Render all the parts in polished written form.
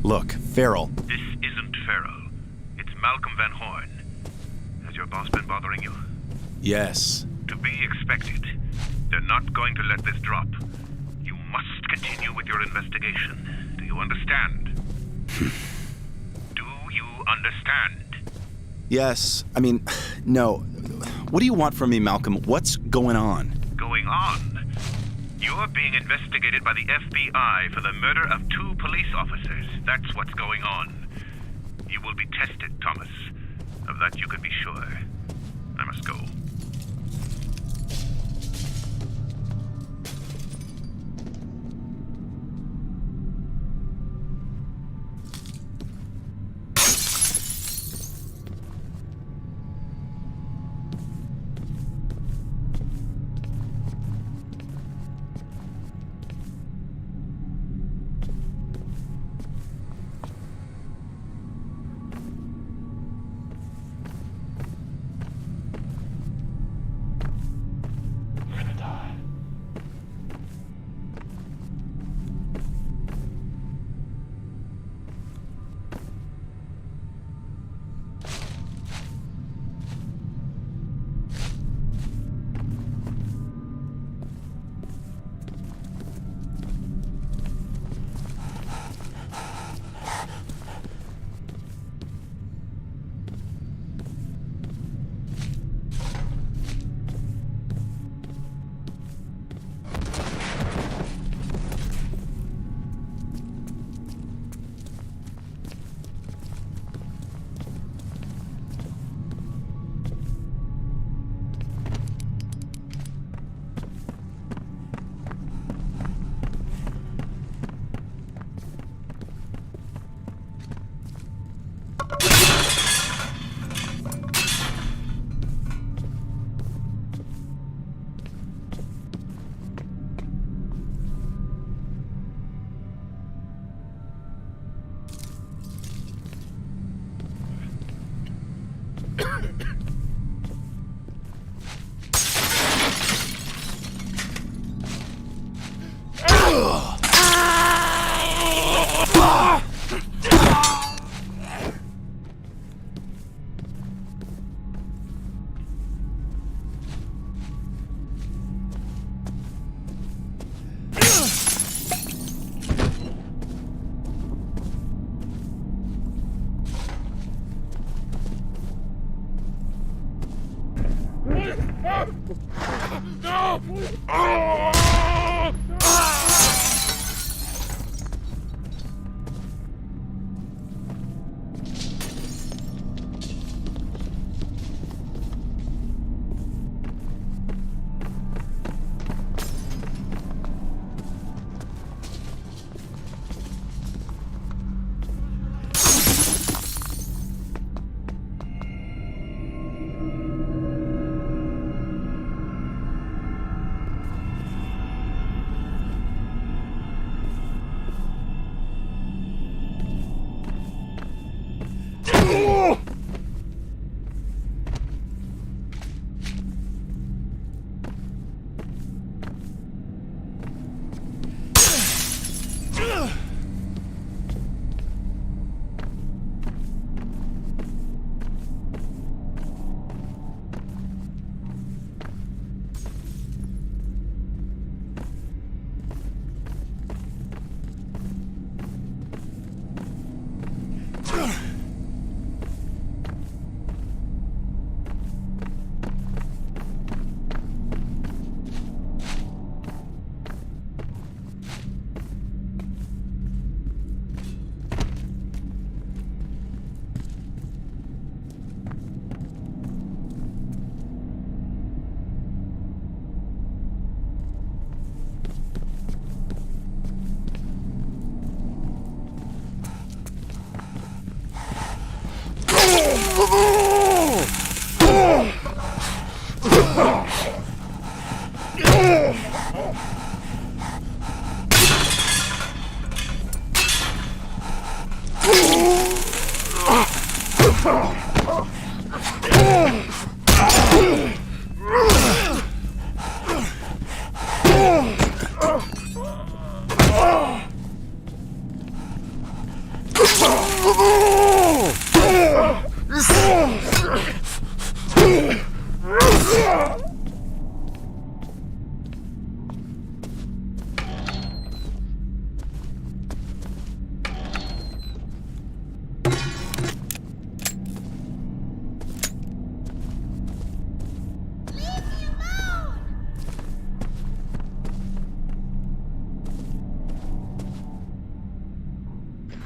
Look, Farrell. This isn't Farrell. It's Malcolm Van Horn. Has your boss been bothering you? Yes. To be expected. They're not going to let this drop. You must continue with your investigation. Do you understand? Do you understand? Yes. I mean, no. What do you want from me, Malcolm? What's going on? Going on? You're being investigated by the FBI for the murder of 2 police officers. That's what's going on. You will be tested, Thomas. Of that you can be sure. I must go.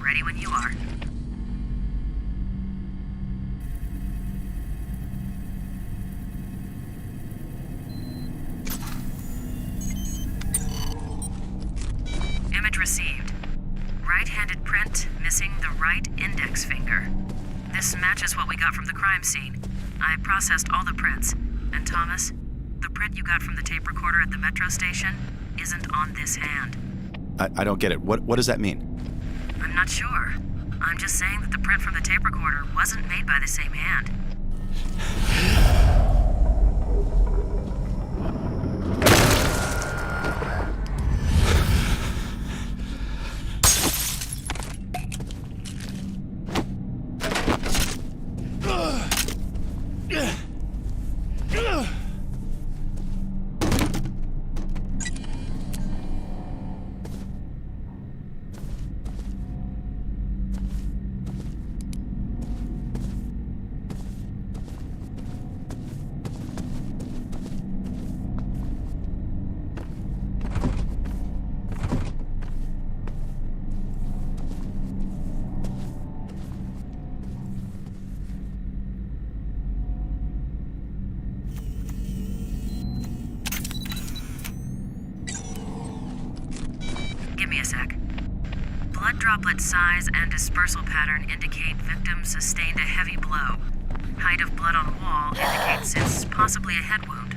Ready when you are. Image received. Right-handed print, missing the right index finger. This matches what we got from the crime scene. I processed all the prints. And Thomas, the print you got from the tape recorder at the metro station isn't on this hand. I don't get it. What does that mean? I'm not sure. I'm just saying that the print from the tape recorder wasn't made by the same hand. Give me a sec. Blood droplet size and dispersal pattern indicate victim sustained a heavy blow. Height of blood on wall indicates it's possibly a head wound.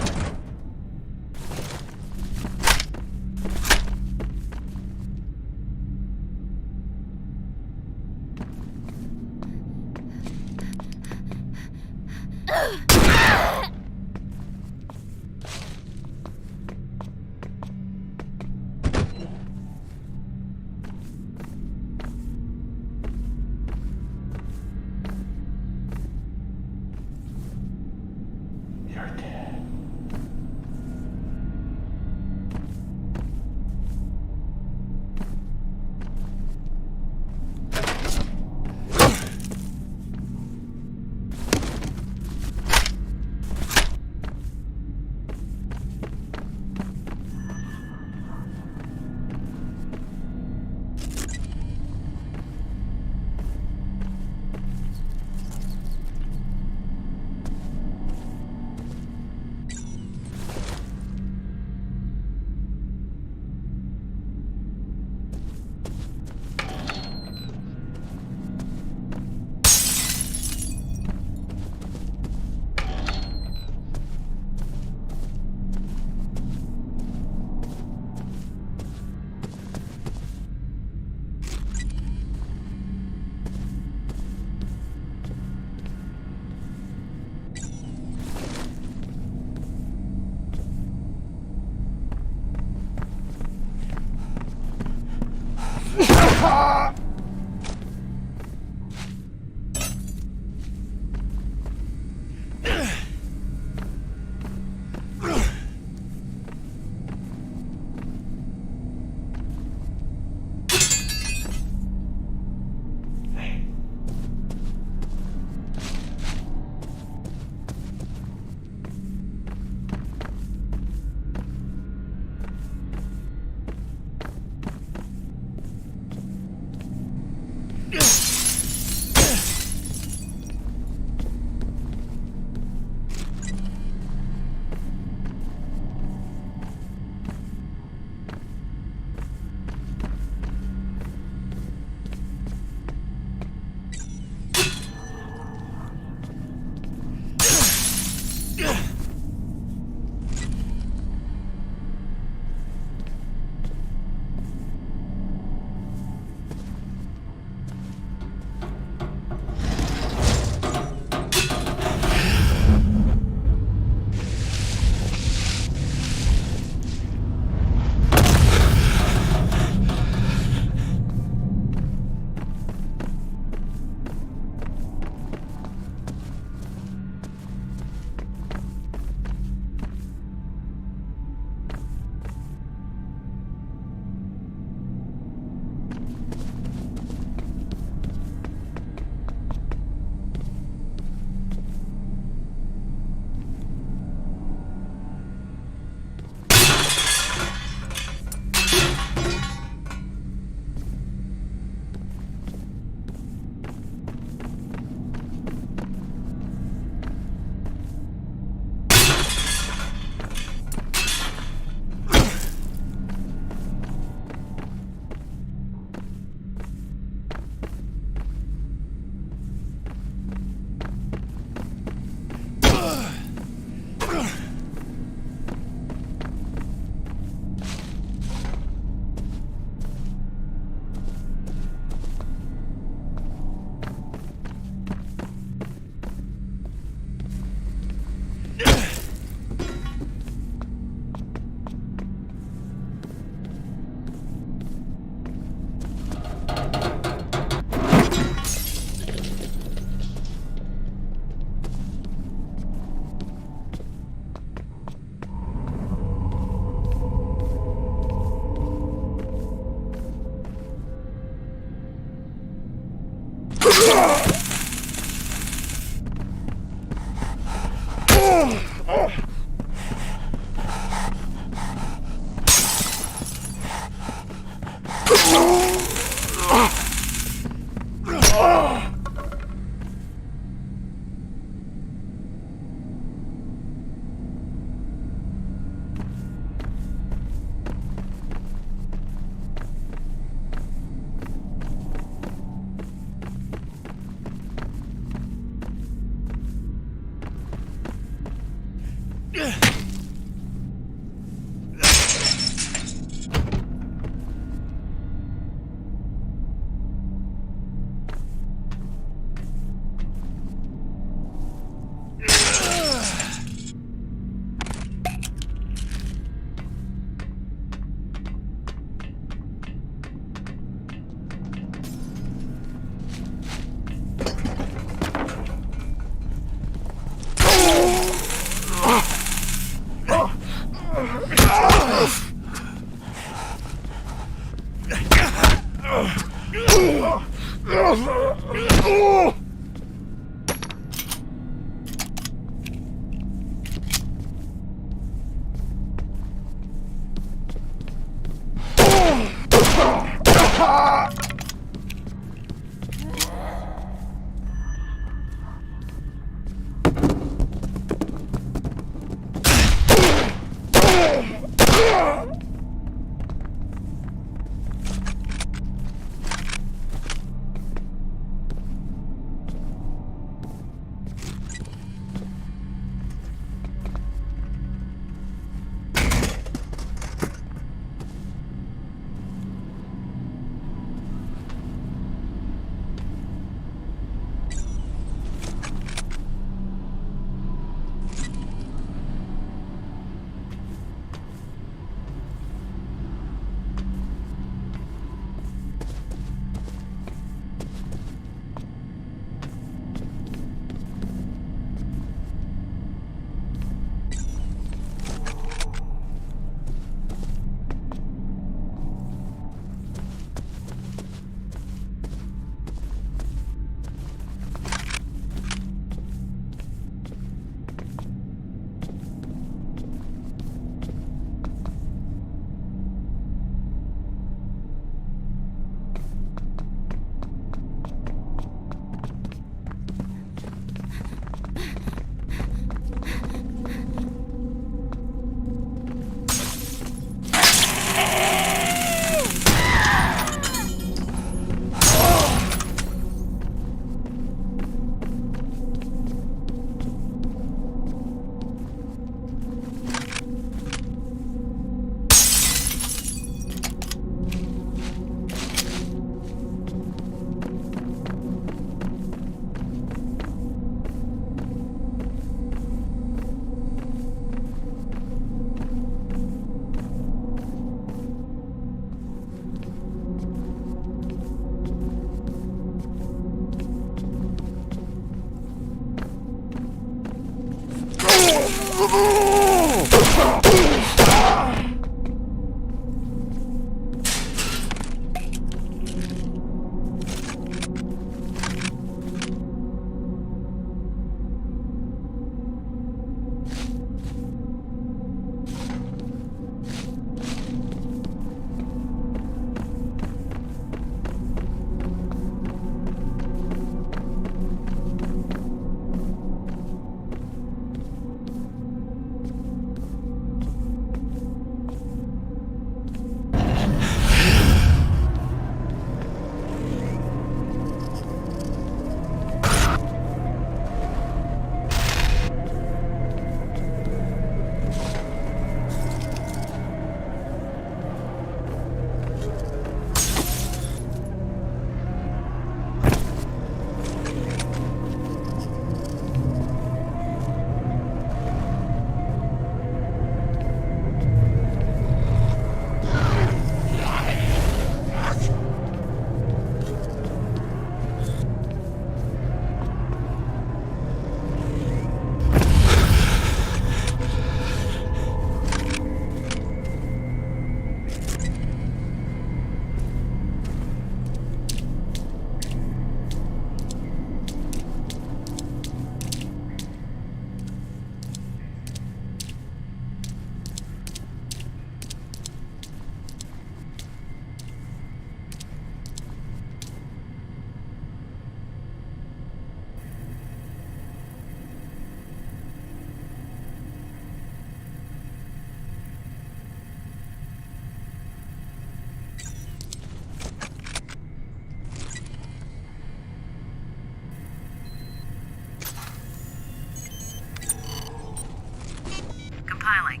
Compiling.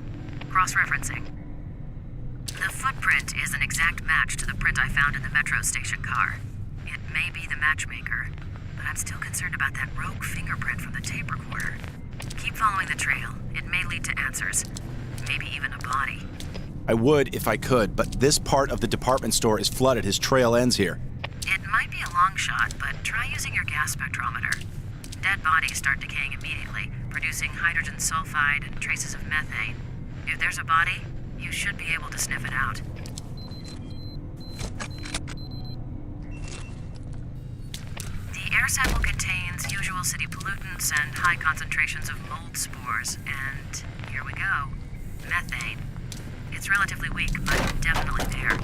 Cross-referencing. The footprint is an exact match to the print I found in the metro station car. It may be the matchmaker, but I'm still concerned about that rogue fingerprint from the tape recorder. Keep following the trail. It may lead to answers. Maybe even a body. I would if I could, but this part of the department store is flooded. His trail ends here. It might be a long shot, but try using your gas spectrometer. Dead bodies start decaying immediately, producing hydrogen sulfide and traces of methane. If there's a body, you should be able to sniff it out. Air sample contains usual city pollutants and high concentrations of mold spores. And here we go. Methane. It's relatively weak, but definitely there.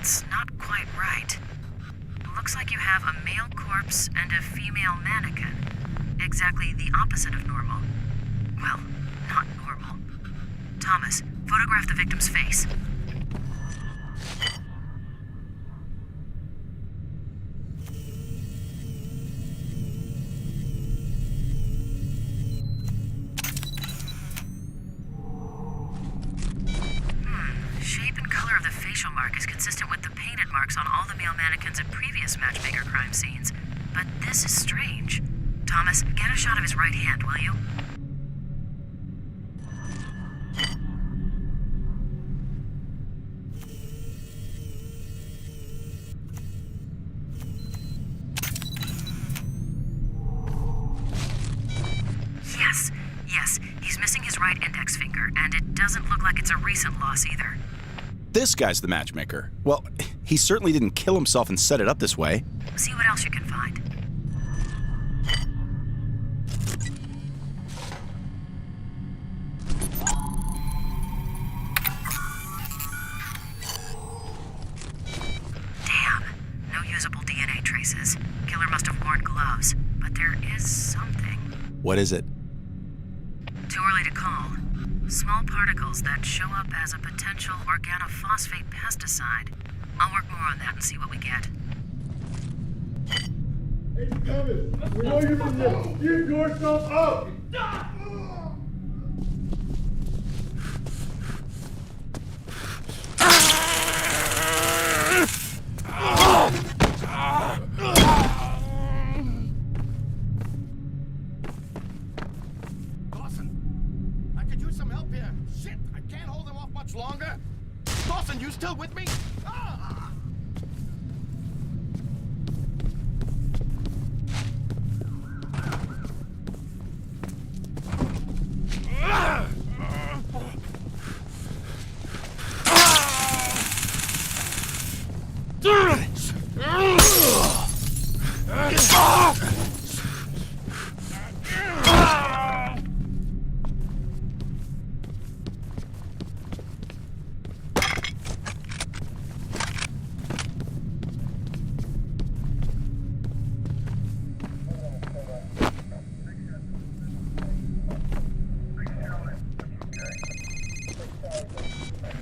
That's not quite right. Looks like you have a male corpse and a female mannequin. Exactly the opposite of normal. Well, not normal. Thomas, photograph the victim's face. Shape and color of the facial mark is consistent with the painted marks on all the male mannequins at previous matchmaker crime scenes. But this is strange. Thomas, get a shot of his right hand, will you? Yes, he's missing his right index finger, and it doesn't look like it's a recent loss either. This guy's the matchmaker. Well, he certainly didn't kill himself and set it up this way. See what else you can find. Damn, no usable DNA traces. Killer must have worn gloves, but there is something. What is it? Too early to call. Small particles that show up as a potential organophosphate pesticide. I'll work more on that and see what we get. Hey, Thomas, we know you're from this. Give yourself up! Dawson, I could use some help here. Shit, I can't hold him off much longer. Dawson, you still with me? Ah!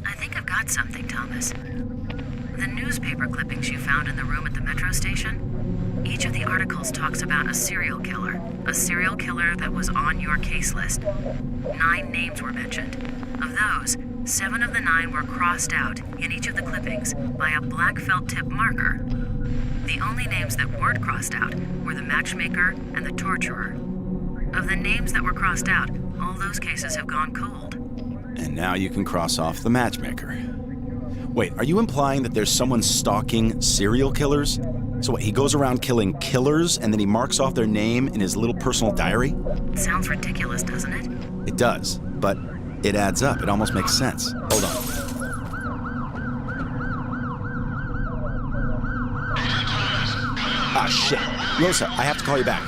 I think I've got something, Thomas. The newspaper clippings you found in the room at the metro station, each of the articles talks about a serial killer that was on your case list. 9 names were mentioned. Of those, 7 of the 9 were crossed out in each of the clippings by a black felt tip marker. The only names that weren't crossed out were the matchmaker and the torturer. Of the names that were crossed out, all those cases have gone cold. And now you can cross off the matchmaker. Wait, are you implying that there's someone stalking serial killers? So what, he goes around killing killers and then he marks off their name in his little personal diary? Sounds ridiculous, doesn't it? It does, but it adds up. It almost makes sense. Hold on. Ah, shit. Rosa, I have to call you back.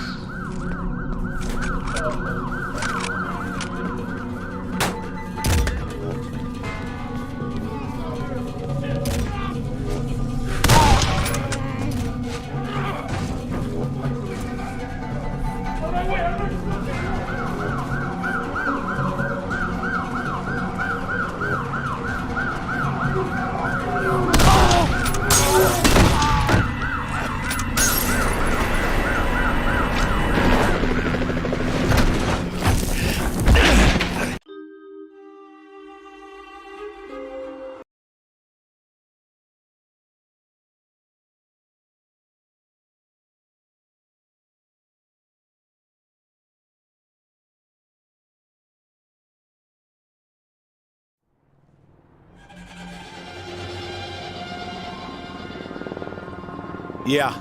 Yeah.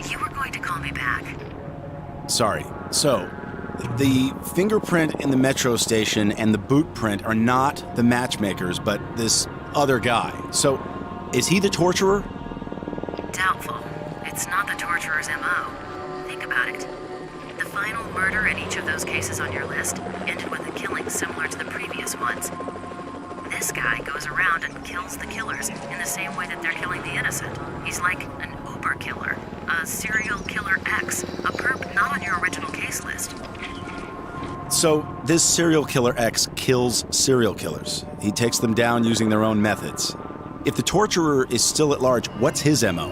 You were going to call me back. Sorry. So, the fingerprint in the metro station and the boot print are not the matchmakers, but this other guy. So, is he the torturer? Doubtful. It's not the torturer's MO. Think about it. The final murder in each of those cases on your list ended with a killing similar to the previous ones. This guy goes around and kills the killers in the same way that they're killing the innocent. He's like an Uber killer, a serial killer X, a perp not on your original case list. So, this serial killer X kills serial killers. He takes them down using their own methods. If the torturer is still at large, what's his MO?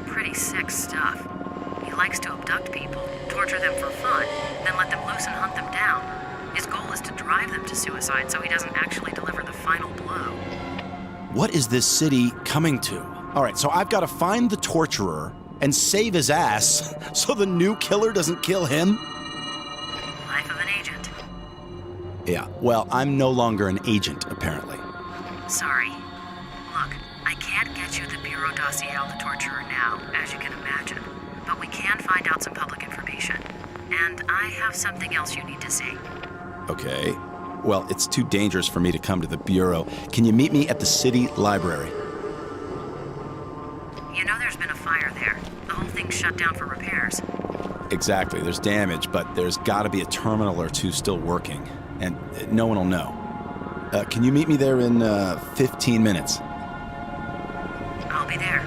Pretty sick stuff. He likes to abduct people, torture them for fun, then let them loose and hunt them down. His goal is to drive them to suicide so he doesn't actually deliver the final blow. What is this city coming to? All right, so I've got to find the torturer and save his ass so the new killer doesn't kill him? Life of an agent. Yeah, well, I'm no longer an agent, apparently. Sorry. Look, I can't get you the Bureau dossier on the torturer now, as you can imagine. But we can find out some public information. And I have something else you need to see. Okay. Well, it's too dangerous for me to come to the Bureau. Can you meet me at the city library? You know there's been a fire there. The whole thing's shut down for repairs. Exactly. There's damage, but there's got to be a terminal or two still working. And no one will know. Can you meet me there in 15 minutes? I'll be there.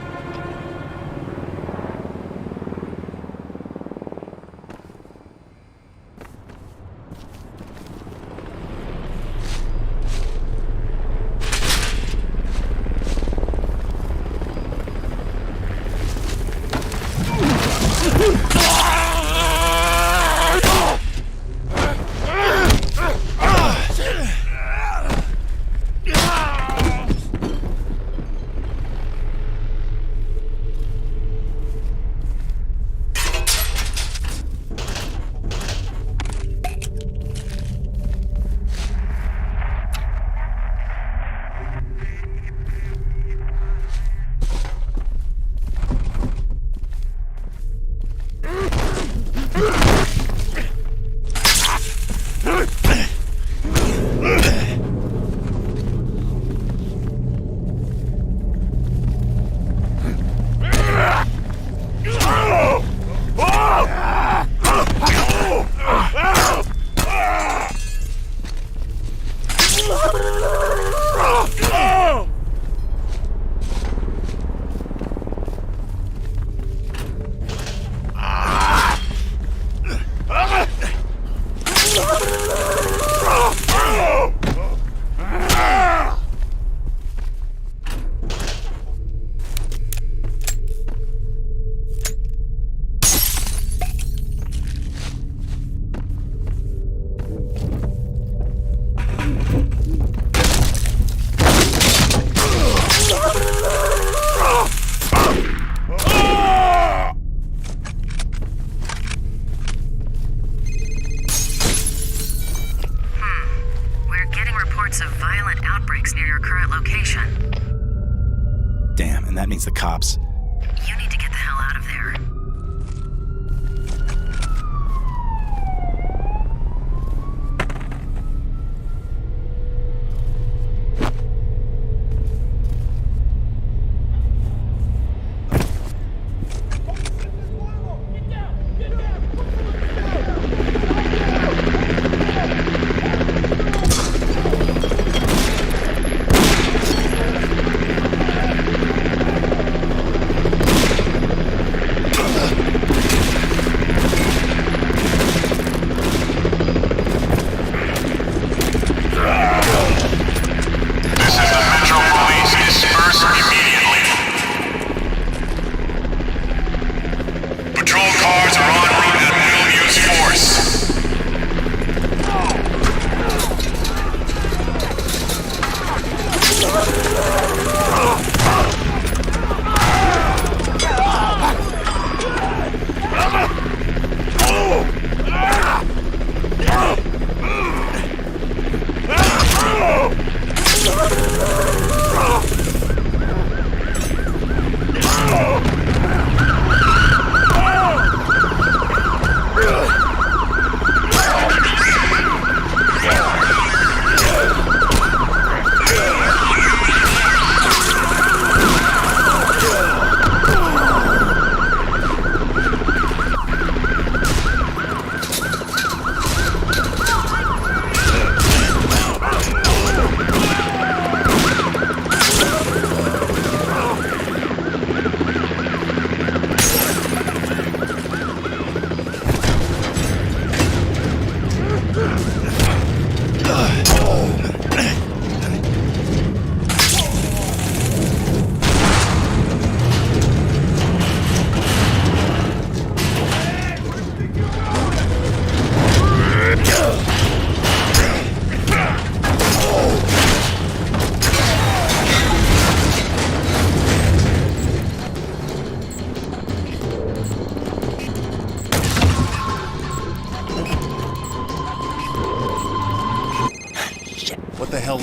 Of violent outbreaks near your current location. Damn, and that means the cops. You need to get the hell out of there.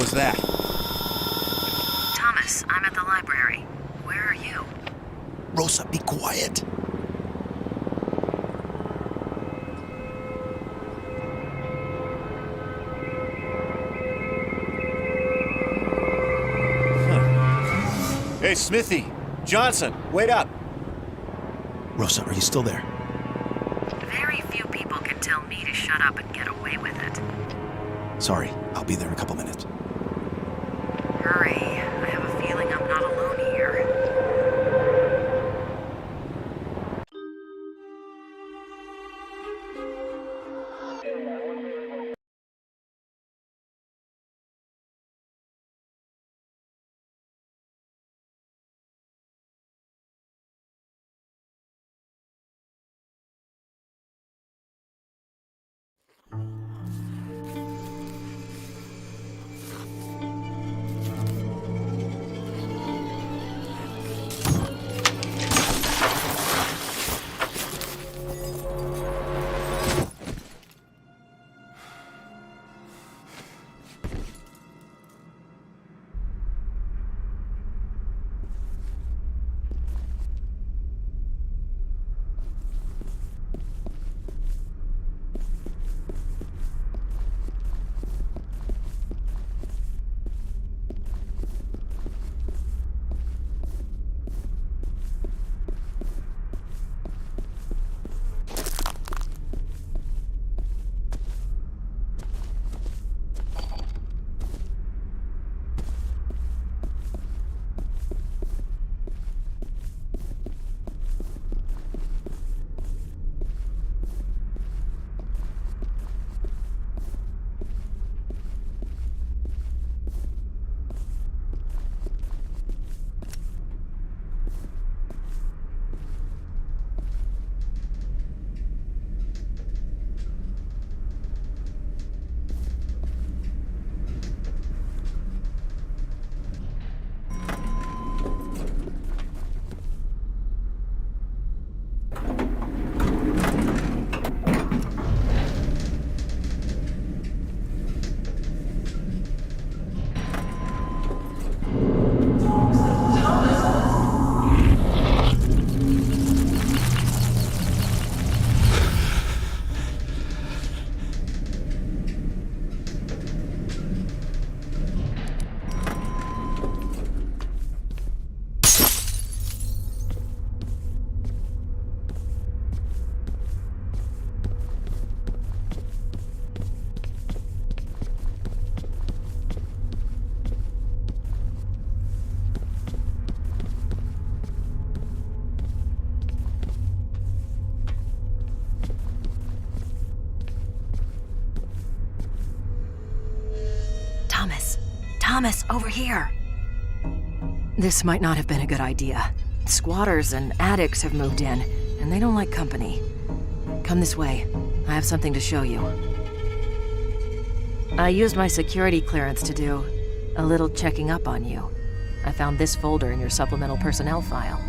was that? Thomas, I'm at the library. Where are you? Rosa, be quiet. Hey, Smithy! Johnson, wait up! Rosa, are you still there? Very few people can tell me to shut up and get away with it. Sorry, I'll be there in a couple minutes. Hurry. I have a feeling I'm not alone here. Thomas, over here! This might not have been a good idea. Squatters and addicts have moved in, and they don't like company. Come this way. I have something to show you. I used my security clearance to do a little checking up on you. I found this folder in your supplemental personnel file.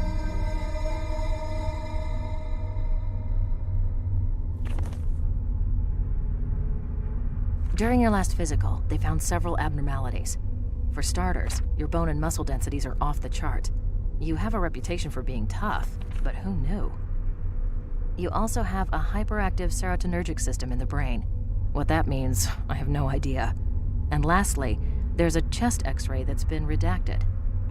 During your last physical, they found several abnormalities. For starters, your bone and muscle densities are off the chart. You have a reputation for being tough, but who knew? You also have a hyperactive serotonergic system in the brain. What that means, I have no idea. And lastly, there's a chest x-ray that's been redacted.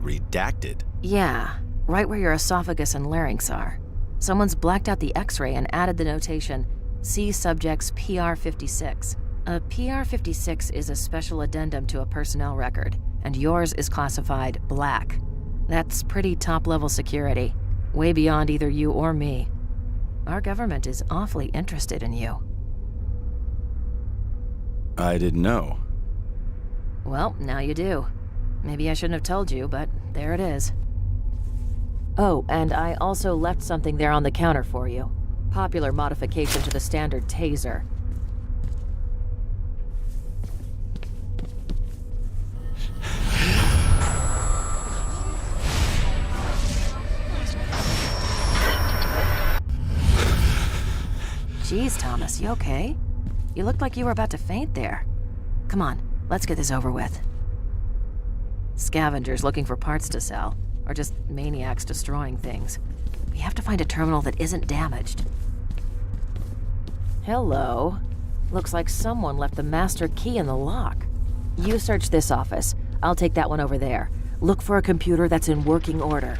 Redacted? Yeah, right where your esophagus and larynx are. Someone's blacked out the x-ray and added the notation, see subject's PR56. A PR56 is a special addendum to a personnel record, and yours is classified black. That's pretty top-level security, way beyond either you or me. Our government is awfully interested in you. I didn't know. Well, now you do. Maybe I shouldn't have told you, but there it is. Oh, and I also left something there on the counter for you. Popular modification to the standard taser. Jeez, Thomas, you okay? You looked like you were about to faint there. Come on, let's get this over with. Scavengers looking for parts to sell, or just maniacs destroying things. We have to find a terminal that isn't damaged. Hello. Looks like someone left the master key in the lock. You search this office. I'll take that one over there. Look for a computer that's in working order.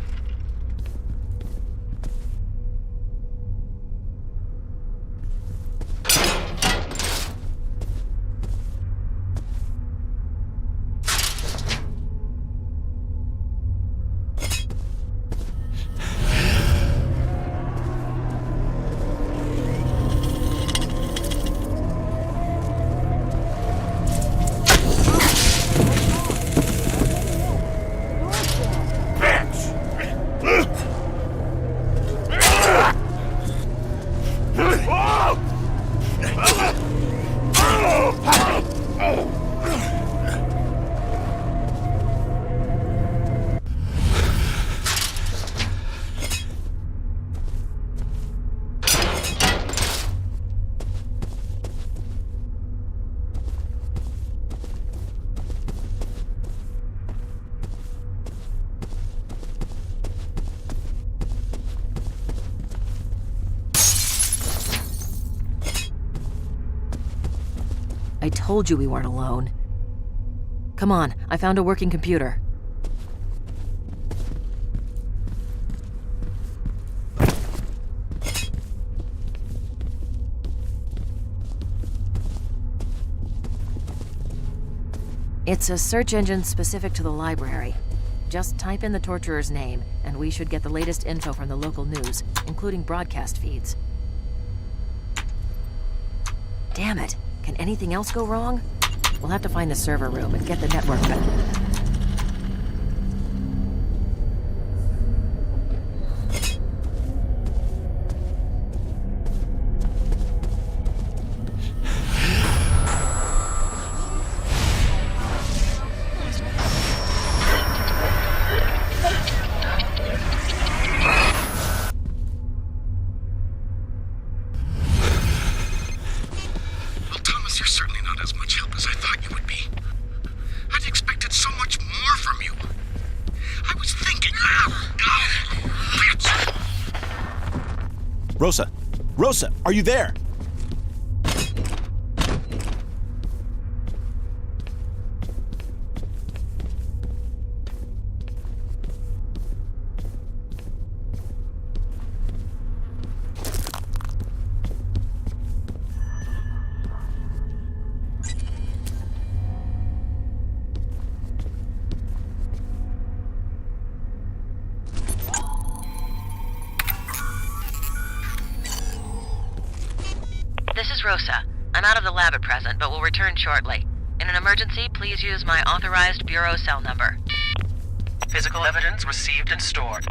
I told you we weren't alone. Come on, I found a working computer. It's a search engine specific to the library. Just type in the torturer's name, and we should get the latest info from the local news, including broadcast feeds. Damn it! Can anything else go wrong? We'll have to find the server room and get the network back. Rosa! Rosa, are you there? This is Rosa. I'm out of the lab at present, but will return shortly. In an emergency, please use my authorized bureau cell number. Physical evidence received and stored.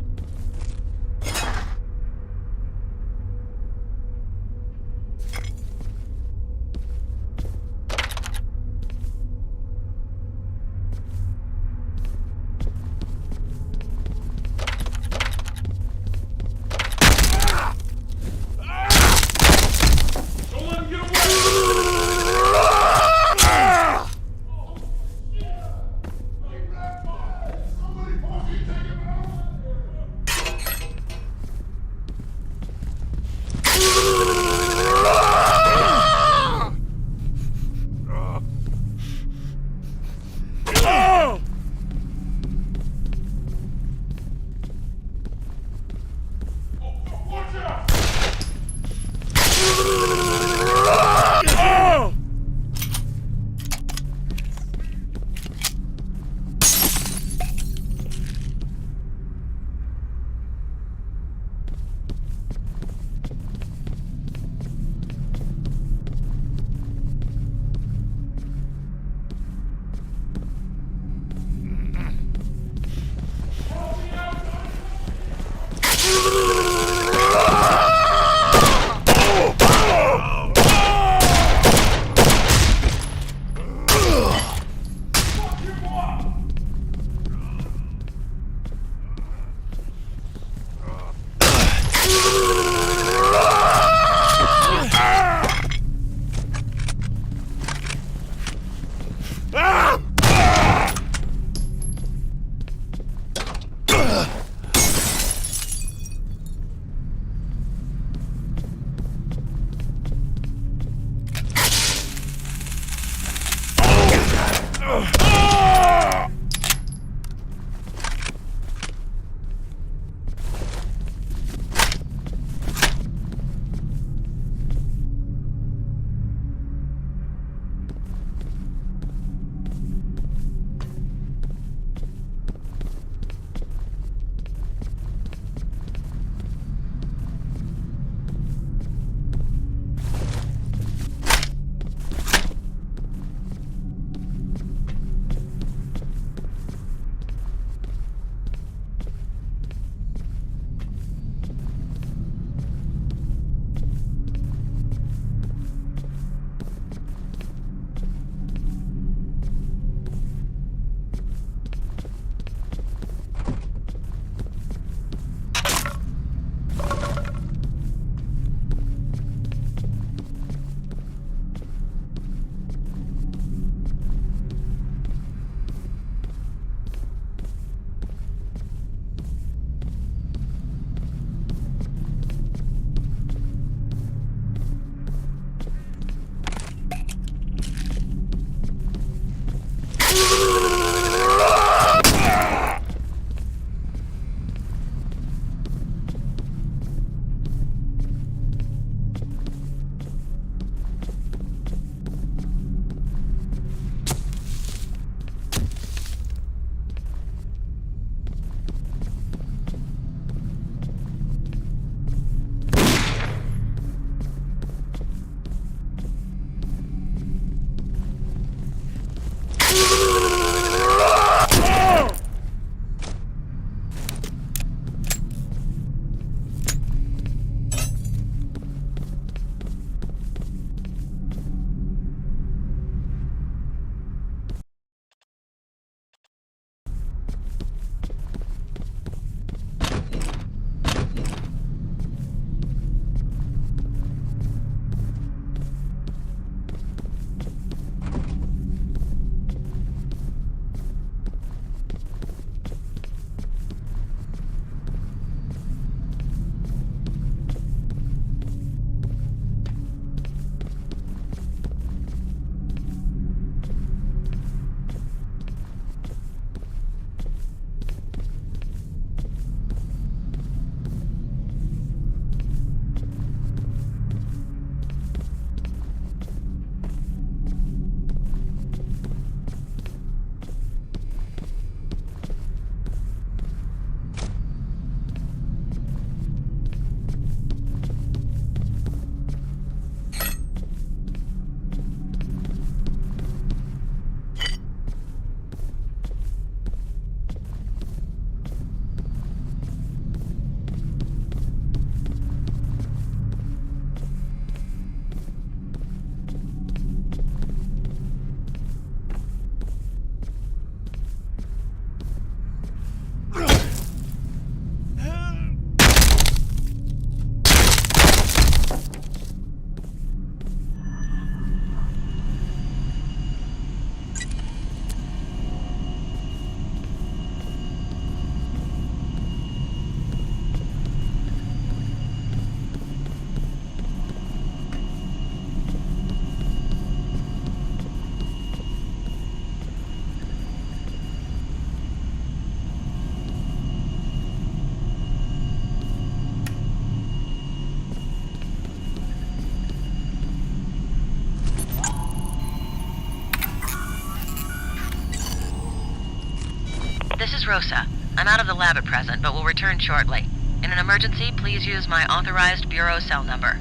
This is Rosa. I'm out of the lab at present, but will return shortly. In an emergency, please use my authorized bureau cell number.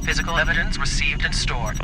Physical evidence received and stored.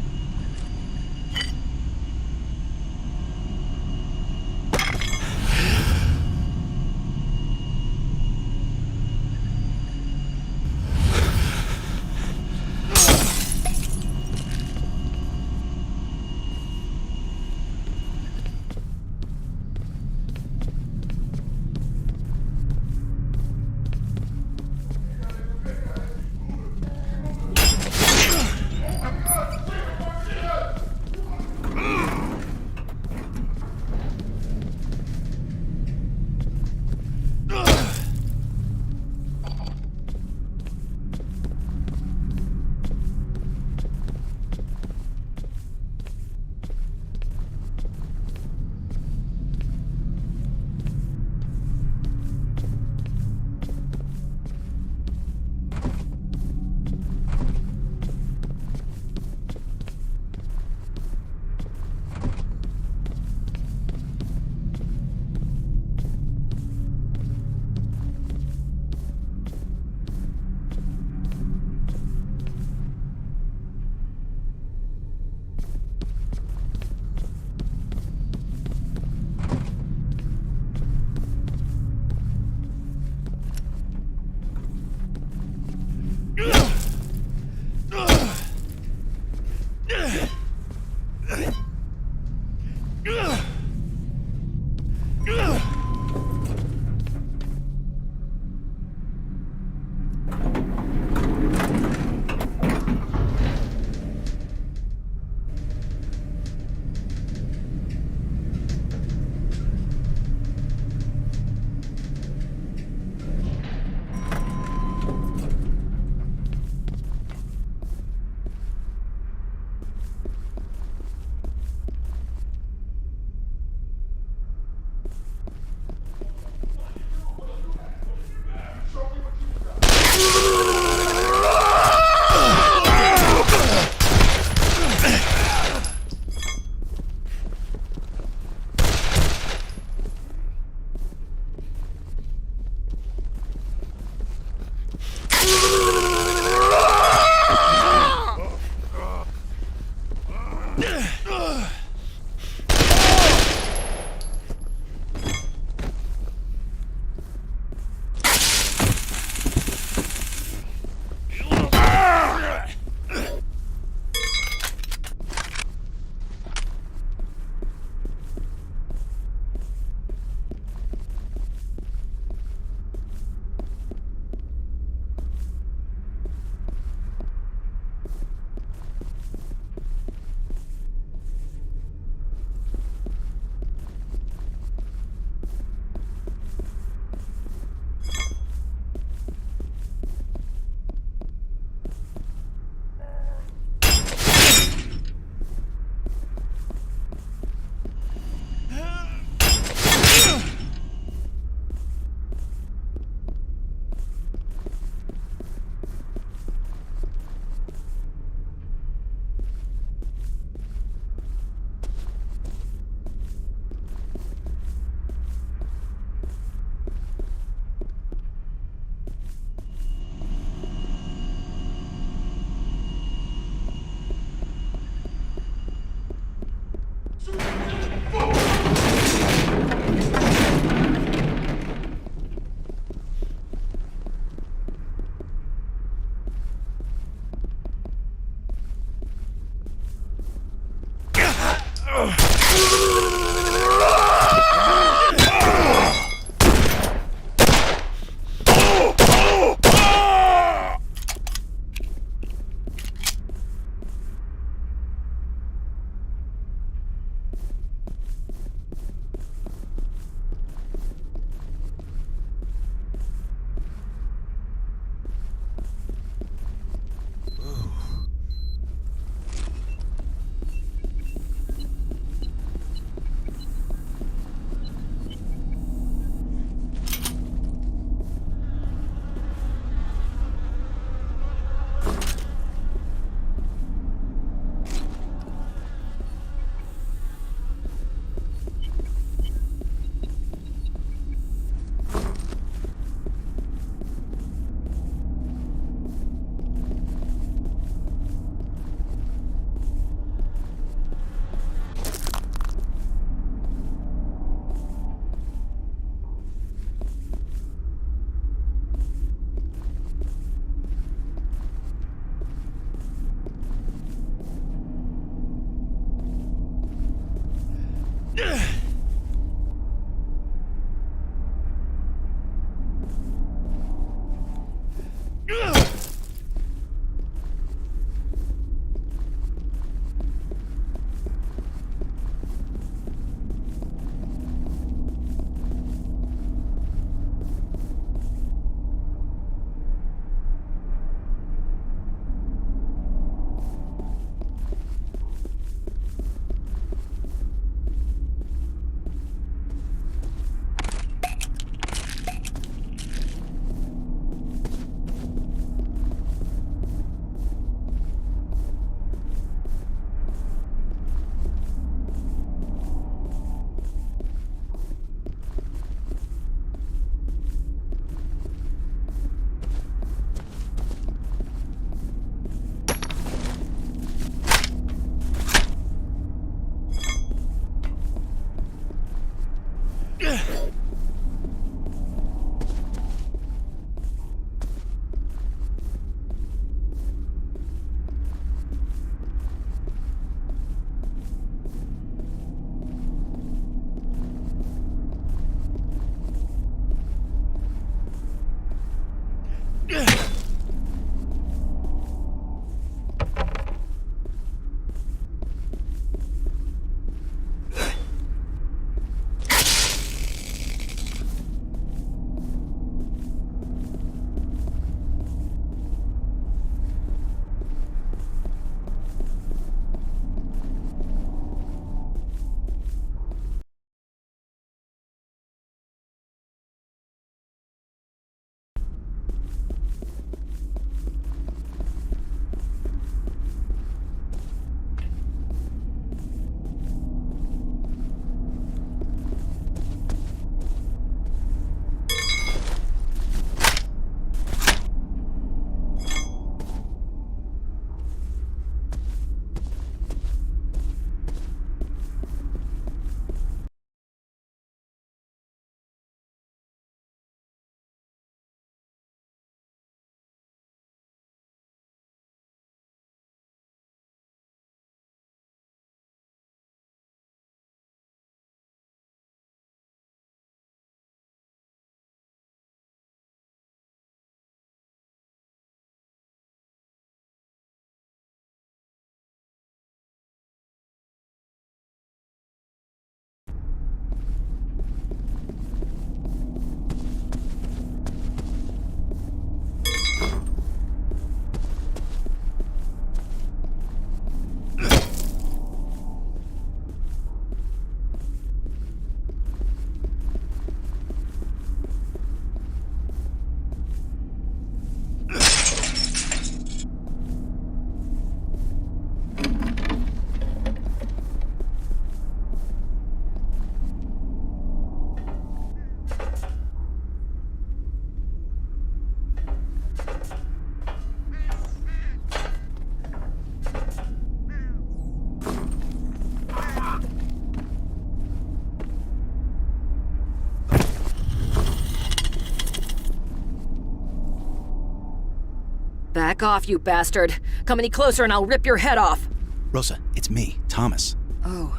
Back off, you bastard. Come any closer and I'll rip your head off. Rosa, it's me, Thomas. Oh,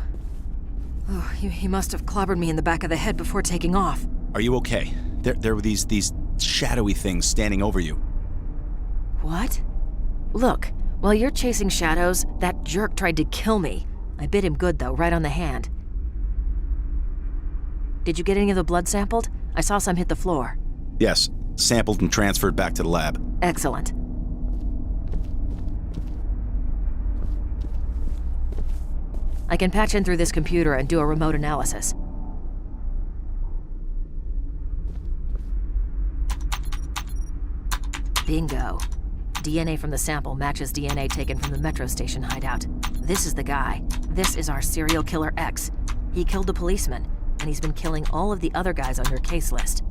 he must have clobbered me in the back of the head before taking off. Are you okay? There were these shadowy things standing over you. What? Look, while you're chasing shadows, that jerk tried to kill me. I bit him good, though, right on the hand. Did you get any of the blood sampled? I saw some hit the floor. Yes, sampled and transferred back to the lab. Excellent. I can patch in through this computer and do a remote analysis. Bingo. DNA from the sample matches DNA taken from the metro station hideout. This is the guy. This is our serial killer X. He killed the policeman, and he's been killing all of the other guys on your case list.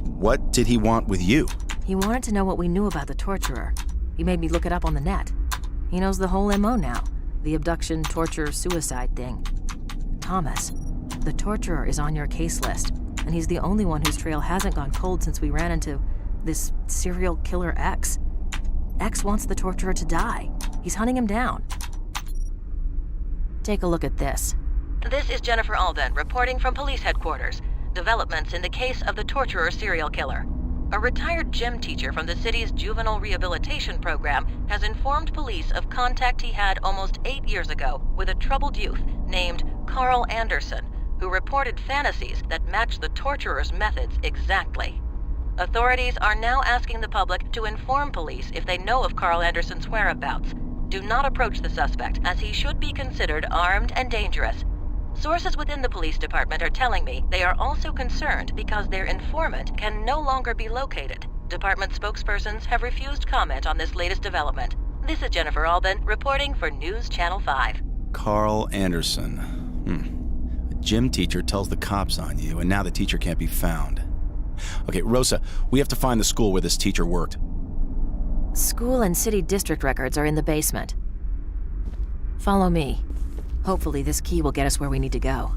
What did he want with you? He wanted to know what we knew about the torturer. He made me look it up on the net. He knows the whole MO now. The abduction, torture, suicide thing. Thomas, the torturer is on your case list, and he's the only one whose trail hasn't gone cold since we ran into this serial killer X. X wants the torturer to die. He's hunting him down. Take a look at this. This is Jennifer Alden reporting from police headquarters. Developments in the case of the torturer serial killer. A retired gym teacher from the city's juvenile rehabilitation program has informed police of contact he had almost 8 years ago with a troubled youth named Carl Anderson, who reported fantasies that match the torturer's methods exactly. Authorities are now asking the public to inform police if they know of Carl Anderson's whereabouts. Do not approach the suspect, as he should be considered armed and dangerous. Sources within the police department are telling me they are also concerned because their informant can no longer be located. Department spokespersons have refused comment on this latest development. This is Jennifer Alden reporting for News Channel 5. Carl Anderson. A gym teacher tells the cops on you, and now the teacher can't be found. Okay, Rosa, we have to find the school where this teacher worked. School and city district records are in the basement. Follow me. Hopefully this key will get us where we need to go.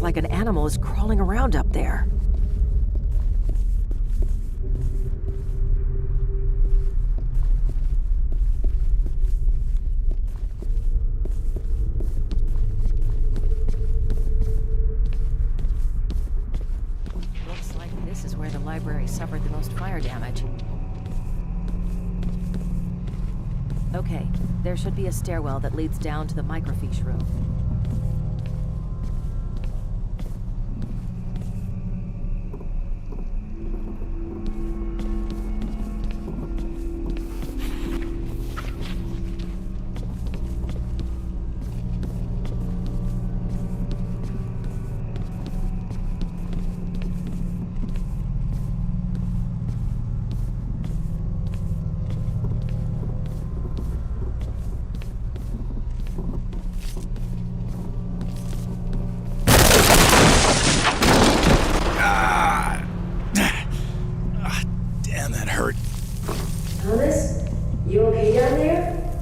like an animal is crawling around up there. Looks like this is where the library suffered the most fire damage. Okay, there should be a stairwell that leads down to the microfiche room. Damn, that hurt. Thomas? You okay down there?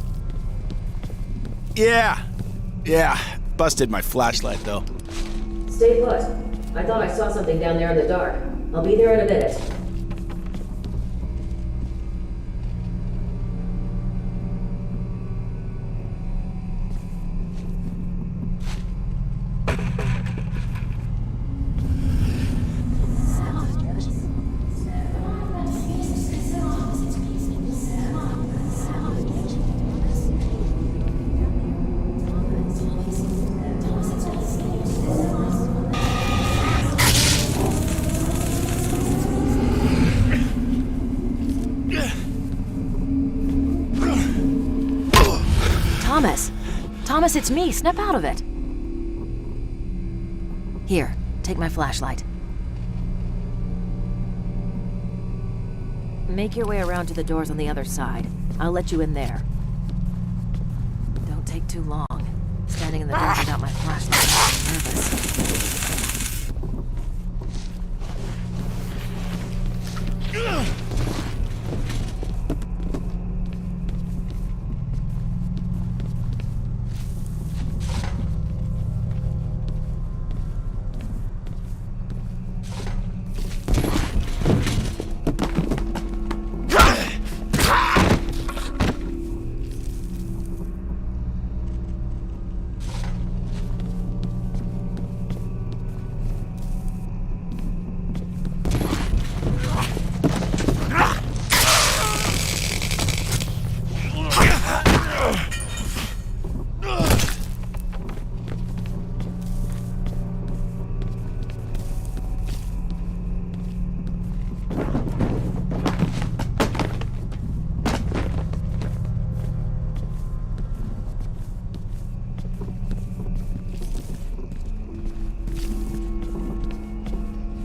Yeah. Busted my flashlight, though. Stay put. I thought I saw something down there in the dark. I'll be there in a minute. Thomas, it's me. Snap out of it. Here, take my flashlight. Make your way around to the doors on the other side. I'll let you in there. Don't take too long. Standing in the dark without my flashlight makes me nervous.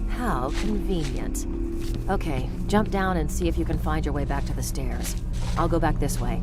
How convenient. Okay, jump down and see if you can find your way back to the stairs. I'll go back this way.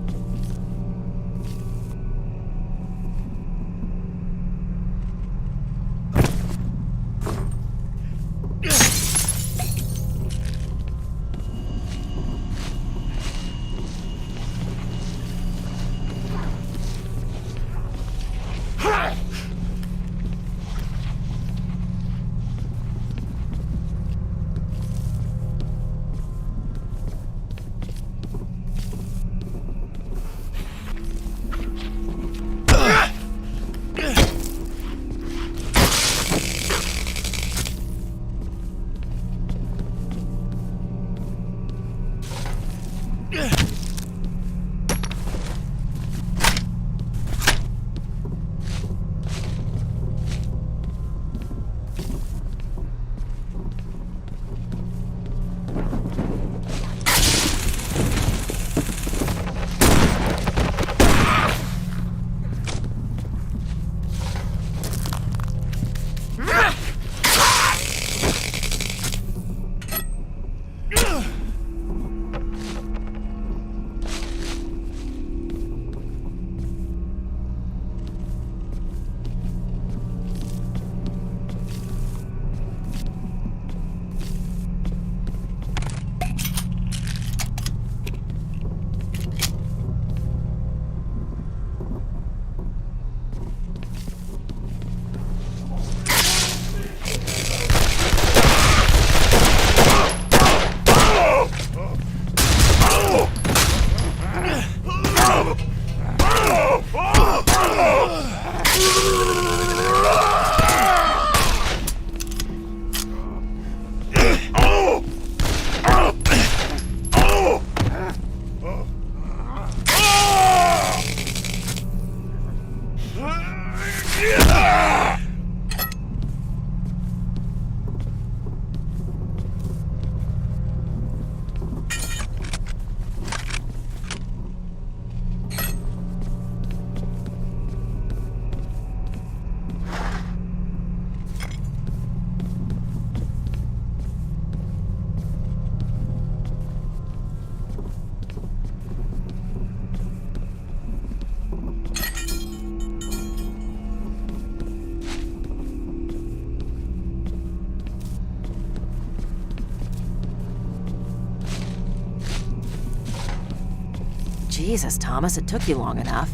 Jesus, Thomas, it took you long enough.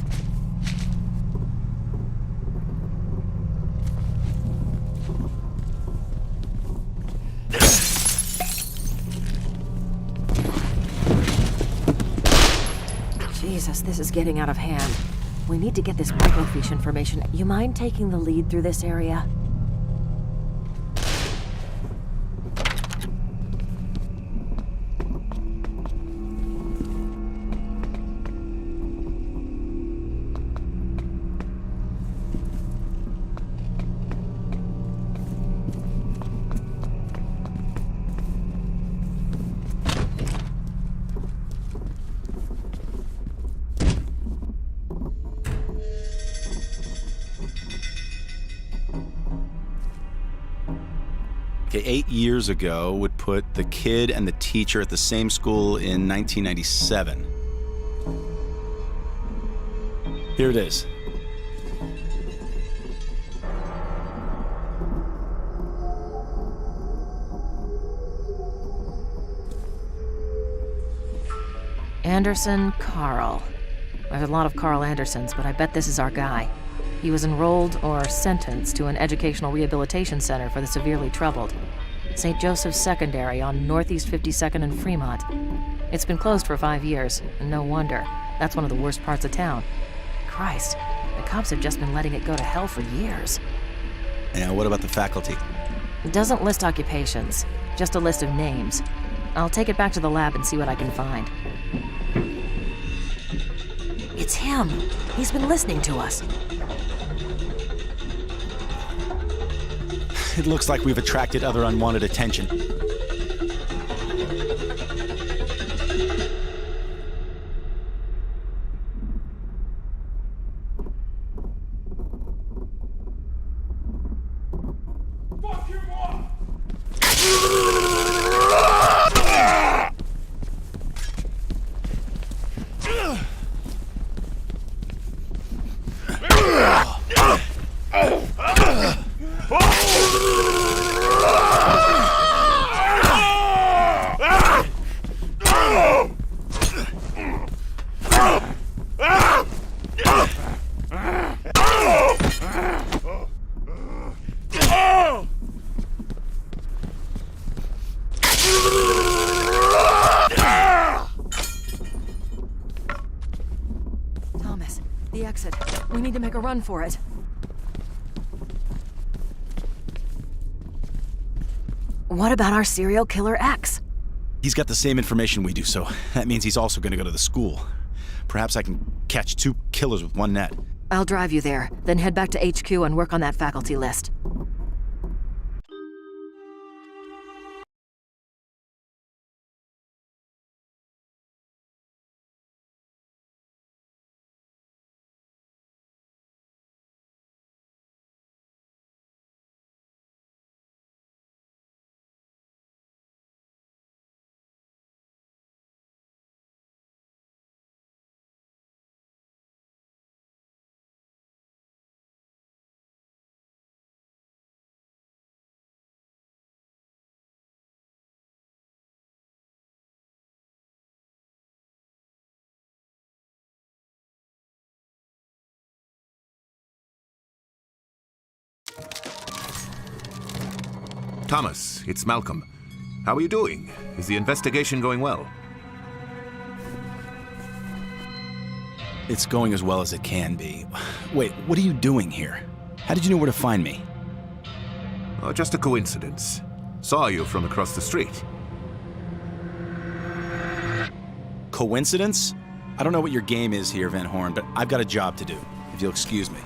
Jesus, this is getting out of hand. We need to get this microfiche information. You mind taking the lead through this area? Okay, 8 years ago would put the kid and the teacher at the same school in 1997. Here it is. Anderson Carl. There's a lot of Carl Andersons, but I bet this is our guy. He was enrolled or sentenced to an educational rehabilitation center for the severely troubled. St. Joseph's Secondary on Northeast 52nd and Fremont. It's been closed for 5 years, and no wonder. That's one of the worst parts of town. Christ, the cops have just been letting it go to hell for years. And what about the faculty? It doesn't list occupations, just a list of names. I'll take it back to the lab and see what I can find. It's him. He's been listening to us. It looks like we've attracted other unwanted attention. Fuck your mom! Thomas, the exit. We need to make a run for it. What about our serial killer X? He's got the same information we do, so that means he's also going to go to the school. Perhaps I can catch 2 killers with one net. I'll drive you there, then head back to HQ and work on that faculty list. Thomas, it's Malcolm. How are you doing? Is the investigation going well? It's going as well as it can be. Wait, what are you doing here? How did you know where to find me? Oh, just a coincidence. Saw you from across the street. Coincidence? I don't know what your game is here, Van Horn, but I've got a job to do, if you'll excuse me.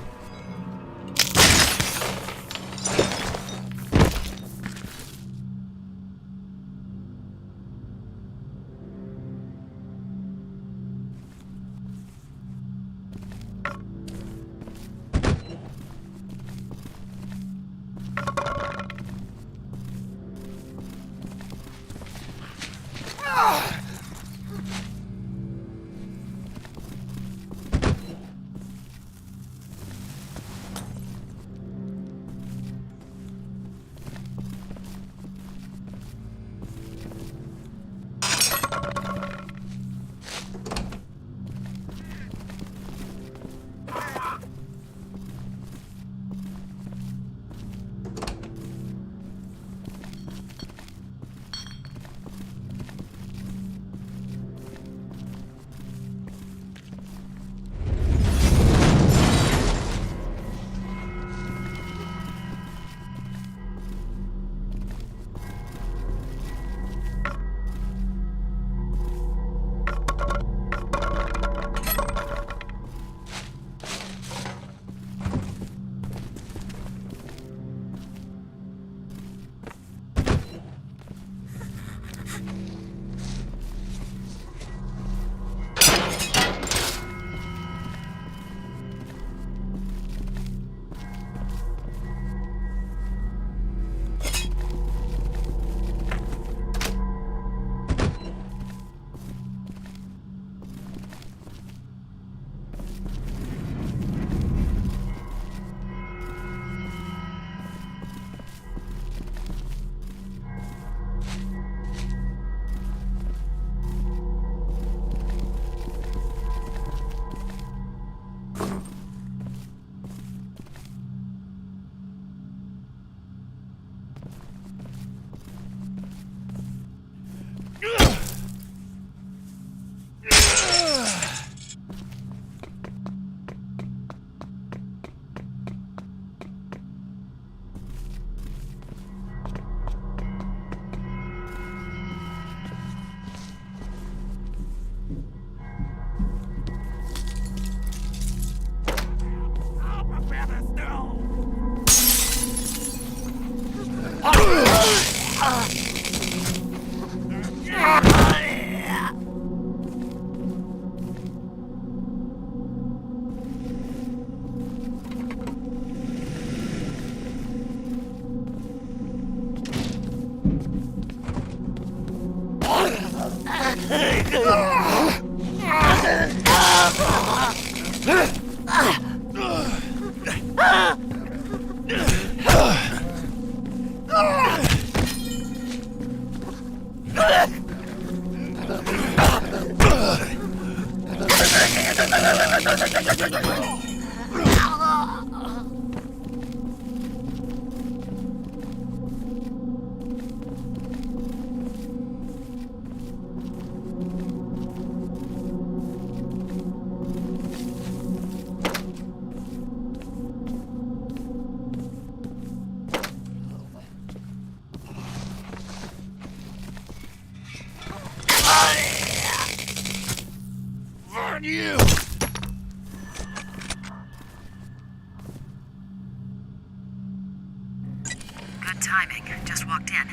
Good timing. Just walked in.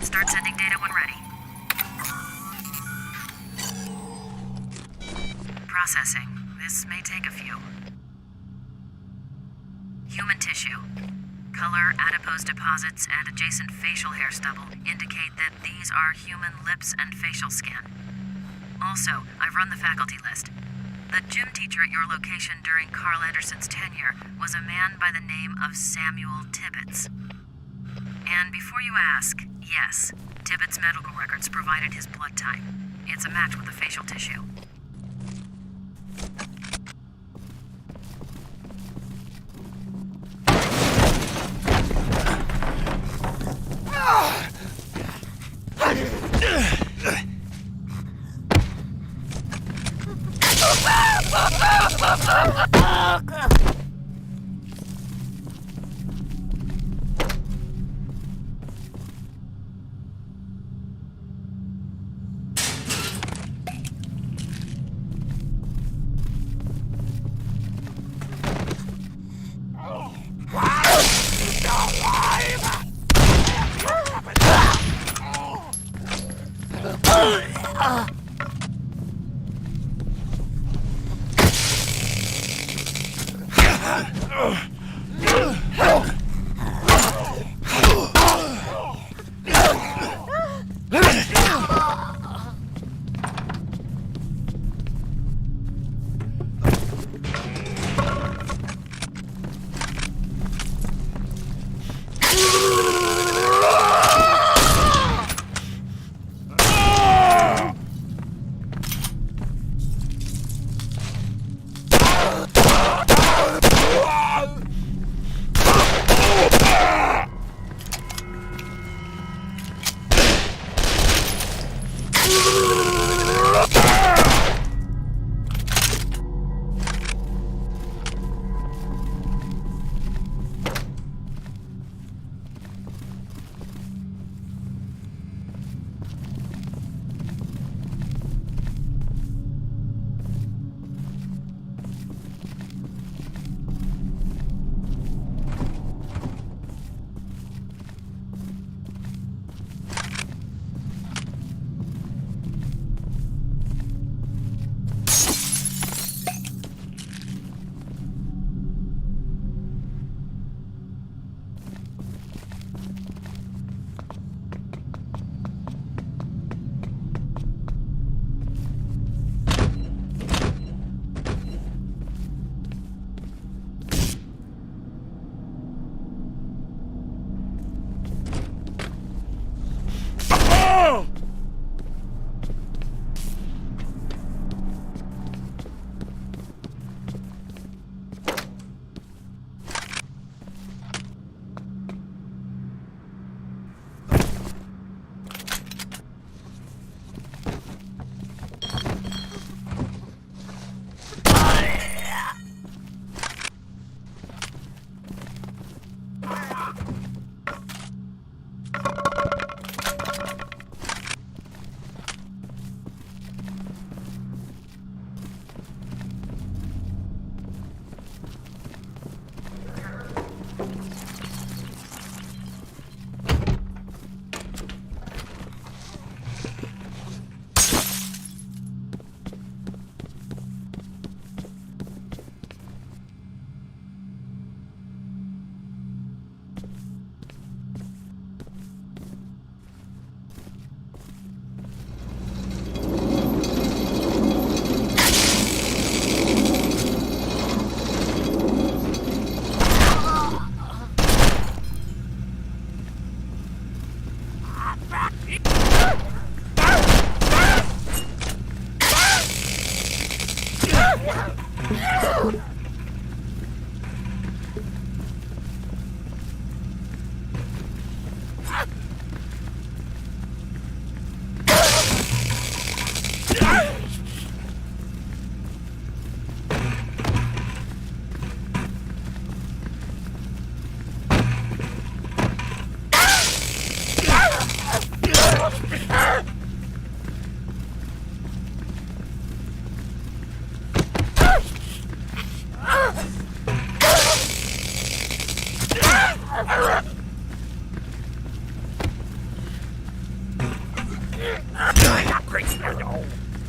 Start sending data when ready. Processing. This may take a few. Human tissue. Color, adipose deposits, and adjacent facial hair stubble indicate that these are human lips and facial skin. Also, I've run the faculty list. The gym teacher at your location during Carl Anderson's tenure was a man by the name of Samuel Tibbets. And before you ask, yes, Tibbets' medical records provided his blood type. It's a match with the facial tissue.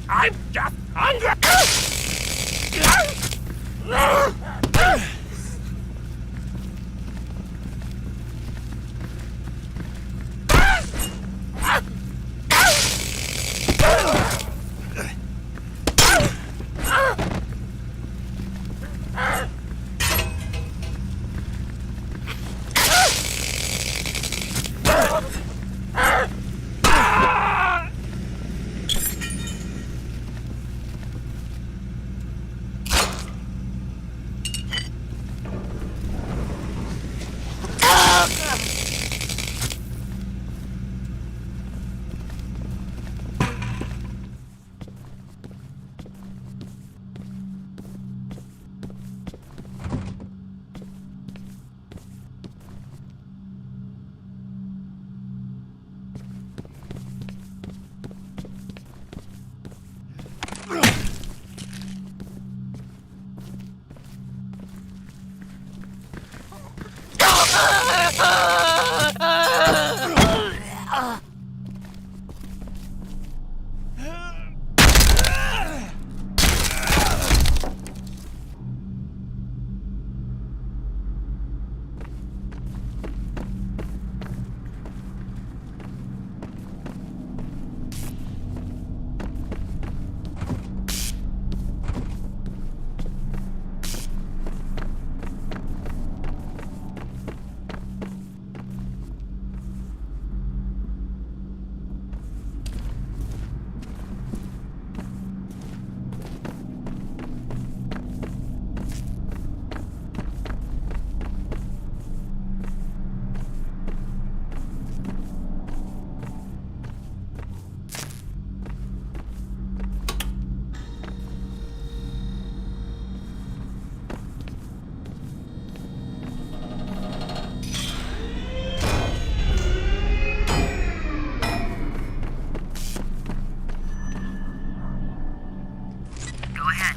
I'm just hungry! Go ahead.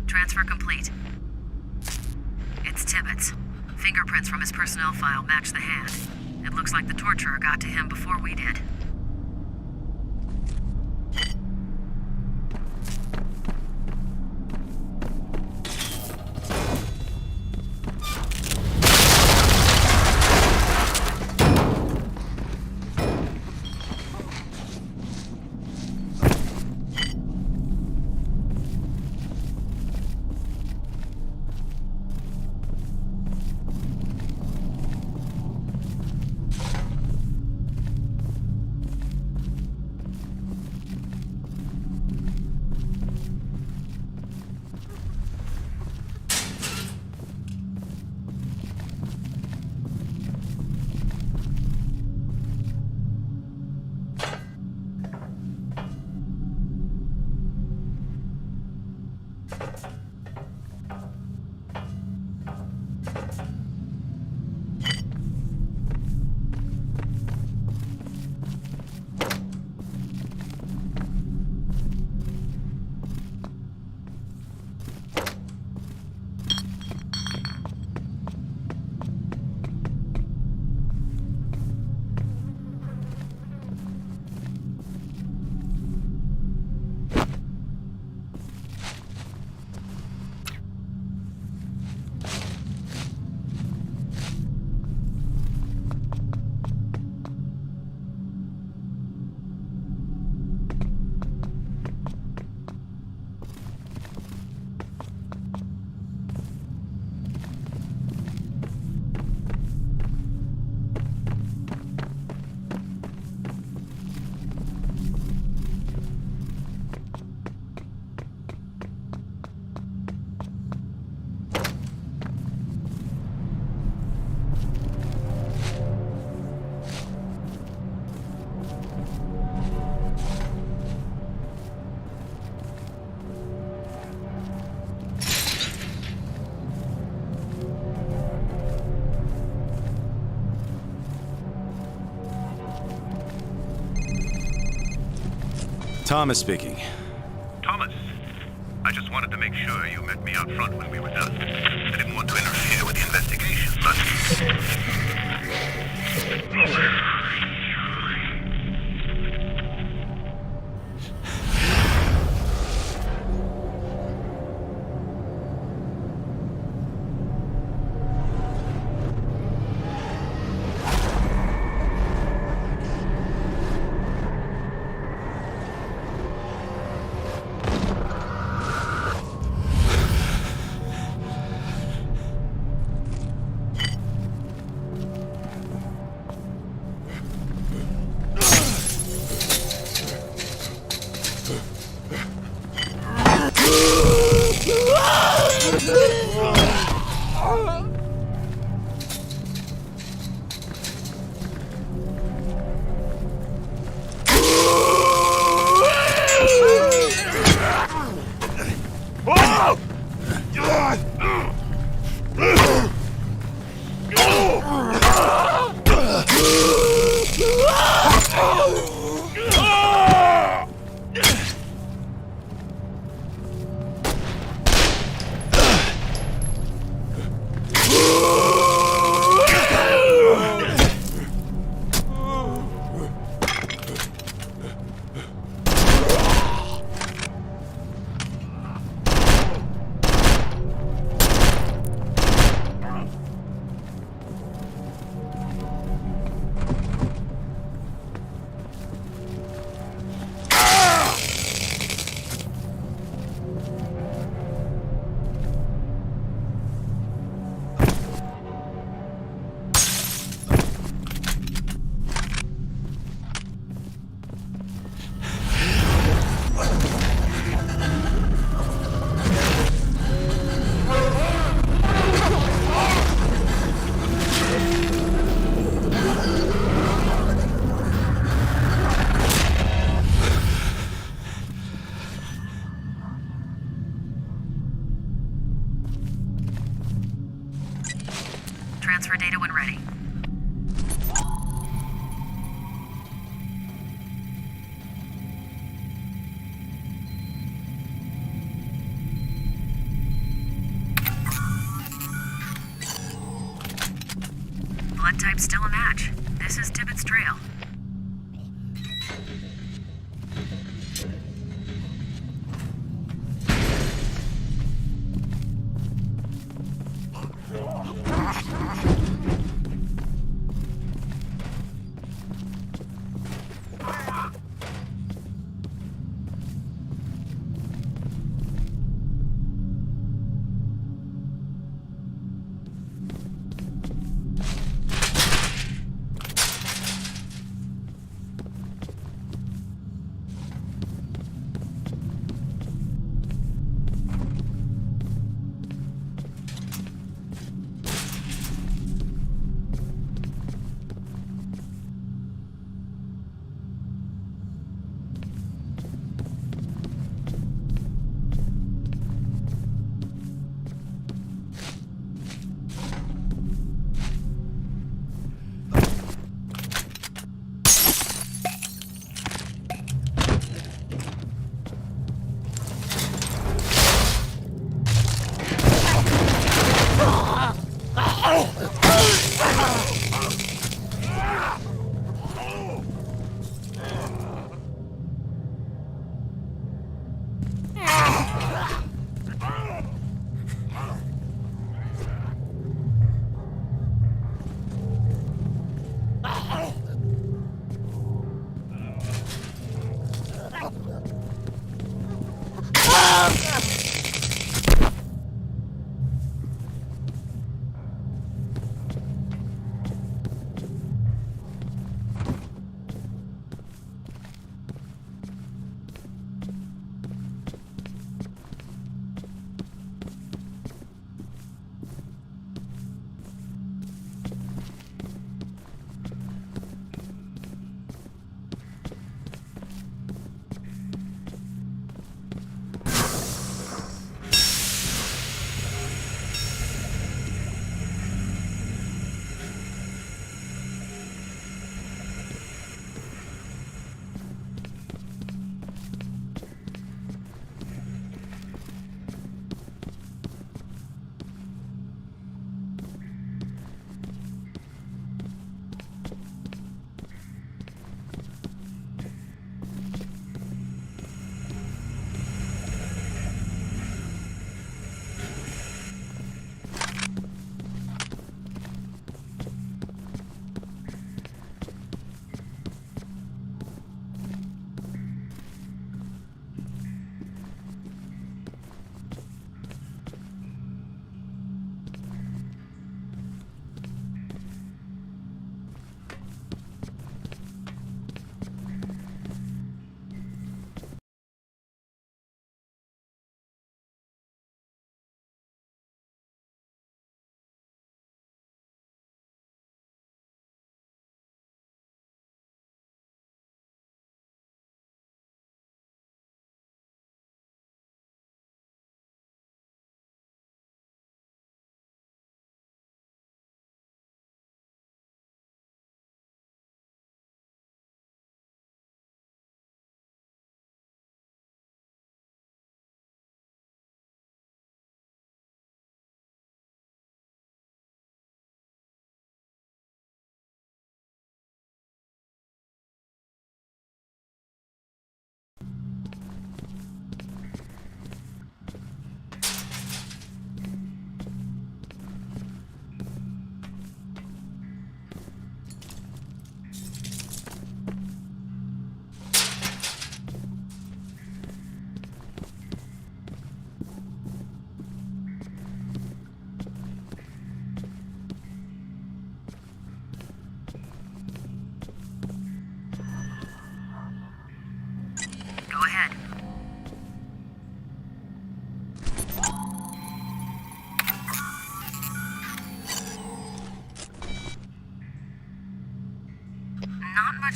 Transfer complete. It's Tibbetts. Fingerprints from his personnel file match the hand. It looks like the torturer got to him before we did. Thomas speaking. Thomas, I just wanted to make sure you met me out front when we were done. I didn't want to interfere with the investigation, but... Transfer data when ready. Blood type still a match. This is Tibbet's trail.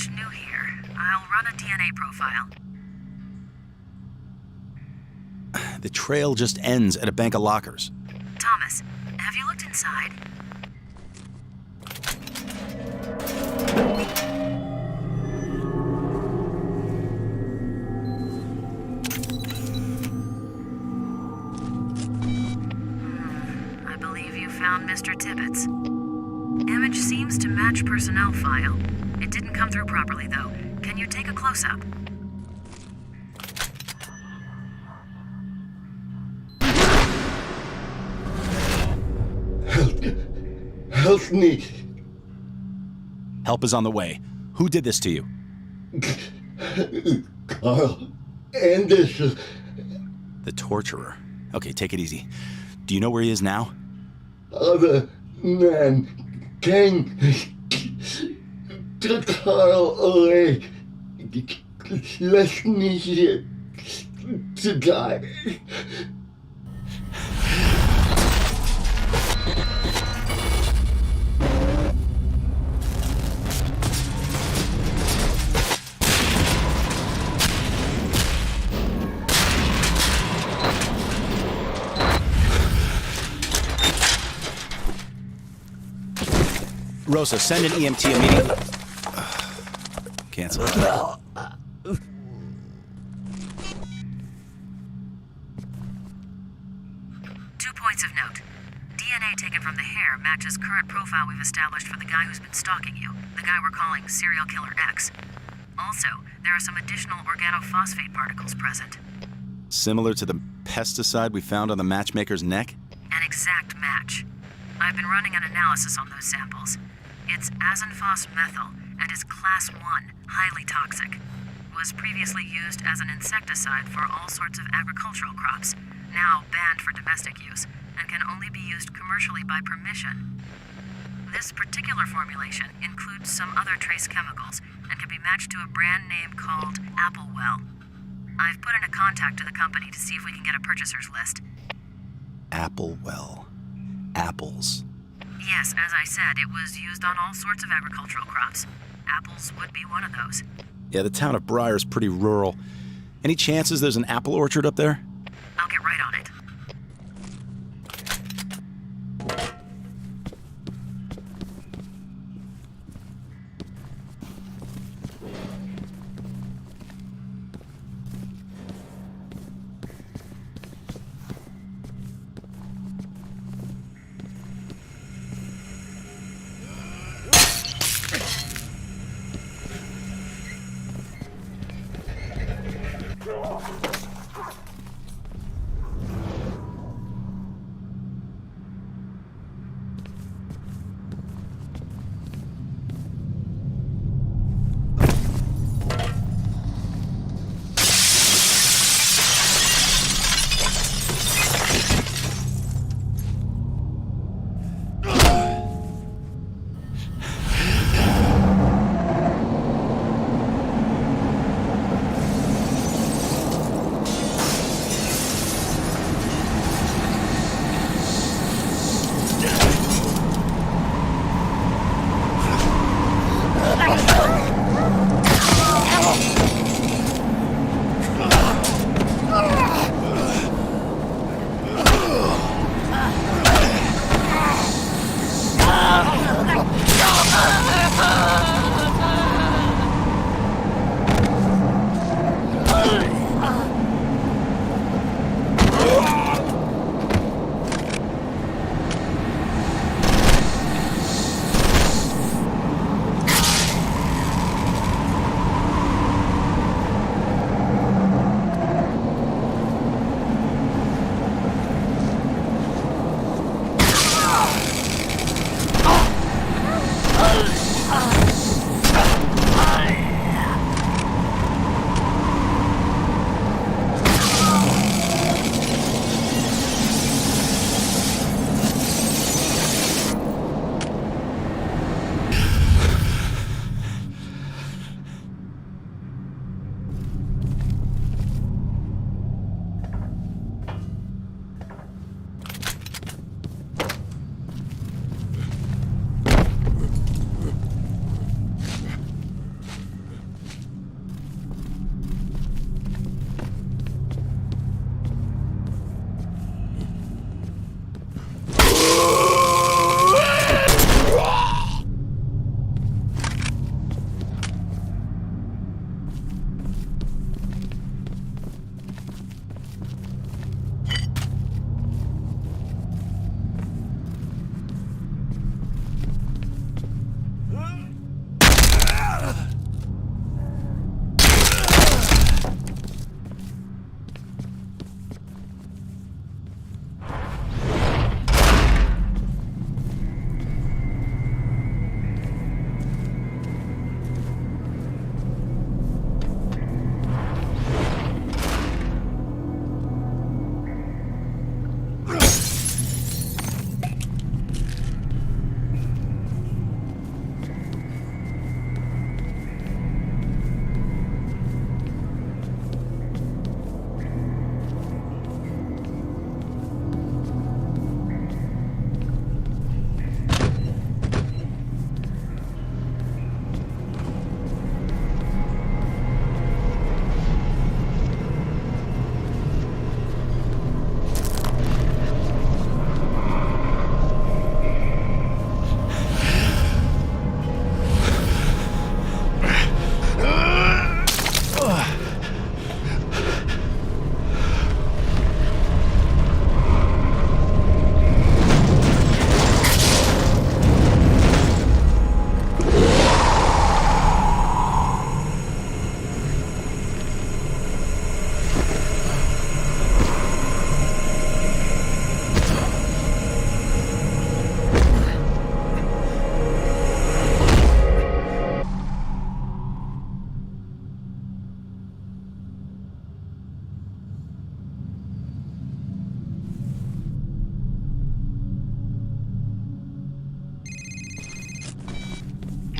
much new here. I'll run a DNA profile. The trail just ends at a bank of lockers. Thomas, have you looked inside? I believe you found Mr. Tibbetts. Image seems to match personnel file. It didn't come through properly, though. Can you take a close-up? Help me. Help is on the way. Who did this to you? Carl Anderson. The torturer. Okay, take it easy. Do you know where he is now? Other man came to Carl away. Left me here to die. Rosa, send an EMT immediately. Cancel. 2 points of note. DNA taken from the hair matches current profile we've established for the guy who's been stalking you, the guy we're calling Serial Killer X. Also, there are some additional organophosphate particles present. Similar to the pesticide we found on the matchmaker's neck? An exact match. I've been running an analysis on those samples. It's azinphos-methyl and is class 1, highly toxic. Was previously used as an insecticide for all sorts of agricultural crops, now banned for domestic use, and can only be used commercially by permission. This particular formulation includes some other trace chemicals and can be matched to a brand name called Applewell. I've put in a contact to the company to see if we can get a purchaser's list. Applewell. Apples. Yes, as I said, it was used on all sorts of agricultural crops. Apples would be one of those. Yeah, the town of Briar's pretty rural. Any chances there's an apple orchard up there? I'll get right on it.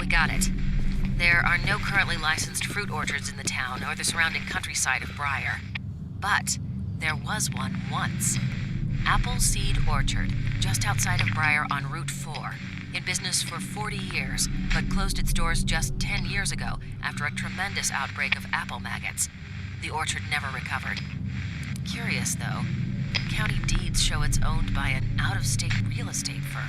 Got it. There are no currently licensed fruit orchards in the town or the surrounding countryside of Briar. But there was one once. Apple Seed Orchard, just outside of Briar on Route 4. In business for 40 years, but closed its doors just 10 years ago after a tremendous outbreak of apple maggots. The orchard never recovered. Curious, though. County deeds show it's owned by an out-of-state real estate firm.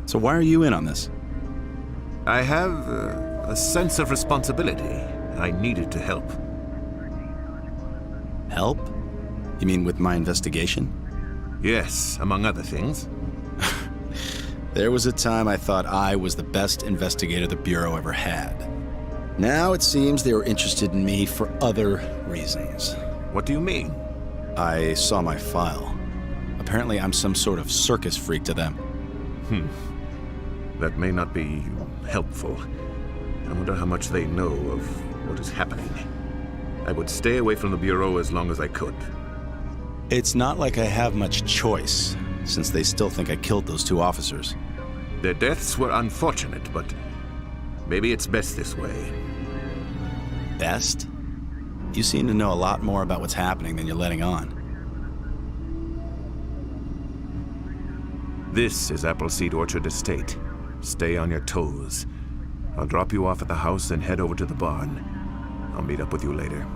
So why are you in on this? I have a sense of responsibility. I needed to help. Help? You mean with my investigation? Yes, among other things. There was a time I thought I was the best investigator the Bureau ever had. Now it seems they were interested in me for other reasons. What do you mean? I saw my file. Apparently I'm some sort of circus freak to them. That may not be helpful. I wonder how much they know of what is happening. I would stay away from the Bureau as long as I could. It's not like I have much choice, since they still think I killed those 2 officers. Their deaths were unfortunate, but maybe it's best this way. Best? You seem to know a lot more about what's happening than you're letting on. This is Appleseed Orchard Estate. Stay on your toes. I'll drop you off at the house and head over to the barn. I'll meet up with you later.